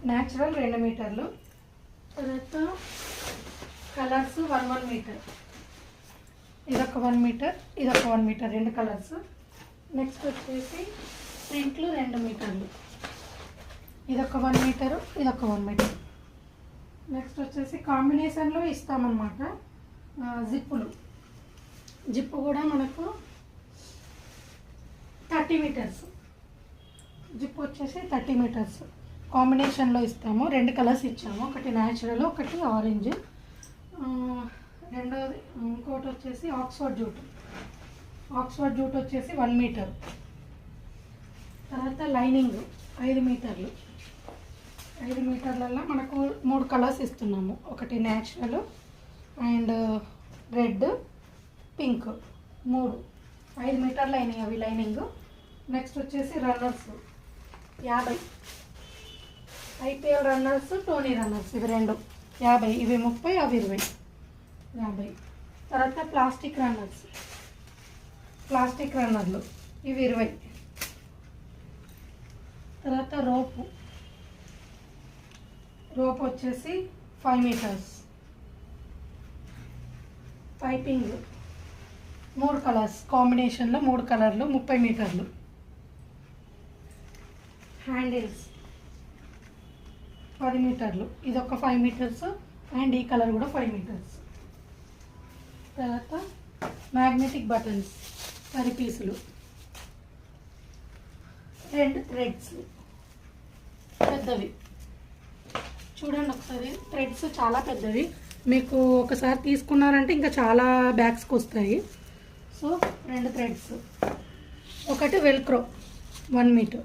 Natural 2 మీటర్లు. తర్వాత colours 1 metre. ఇదొక 1 మీటర్, ఇదొక 1 మీటర్, 2 కలర్స్. నెక్స్ట్ వచ్చేసి ప్రింట్లు 2 మీటర్లు. ఇదొక 1 మీటరు, ఇదొక 1 మీటర్. నెక్స్ట్ వచ్చేసి కాంబినేషన్లో ఇస్తామన్నమాట. జిప్పు కూడా మనకు 30 మీటర్స్. జిప్ వచ్చేసి 30 మీటర్స్ కాంబినేషన్లో ఇస్తాము. 2 కలర్స్ ఇచ్చాము, ఒకటి న్యాచురల్, ఒకటి ఆరెంజ్. రెండోది ఇంకోటి వచ్చేసి ఆక్స్ఫర్డ్ జూట్ వచ్చేసి 1 మీటర్. తర్వాత లైనింగ్ 5 మీటర్లు. 5 మీటర్లలో మనకు 3 కలర్స్ ఇస్తున్నాము, ఒకటి న్యాచురల్ అండ్ రెడ్, పింక్, 3. 5 మీటర్లు అయినాయి అవి లైనింగ్. నెక్స్ట్ వచ్చేసి runners 50. IPL runners, Tony runners, ఇవి 2 50. ఇవి 30, అవి 20, 50. తర్వాత ప్లాస్టిక్ రన్నర్లు ఇవి 20. తర్వాత రోప్ వచ్చేసి 5 మీటర్స్. పైపింగ్ 3 కలర్స్ కాంబినేషన్లో 3 కలర్లు 30 మీటర్లు. హ్యాండిల్స్ 10 మీటర్లు. ఇదొక 5 మీటర్స్ అండ్ ఈ కలర్ కూడా 5 మీటర్స్. తర్వాత మ్యాగ్నెటిక్ బటన్స్ 10 పీసులు. 2 థ్రెడ్స్ పెద్దవి. చూడండి ఒకసారి, థ్రెడ్స్ చాలా పెద్దవి. మీకు ఒకసారి తీసుకున్నారంటే ఇంకా చాలా బ్యాగ్స్కి వస్తాయి. So 2 threads. ఒకటి వెల్క్రో 1 మీటర్.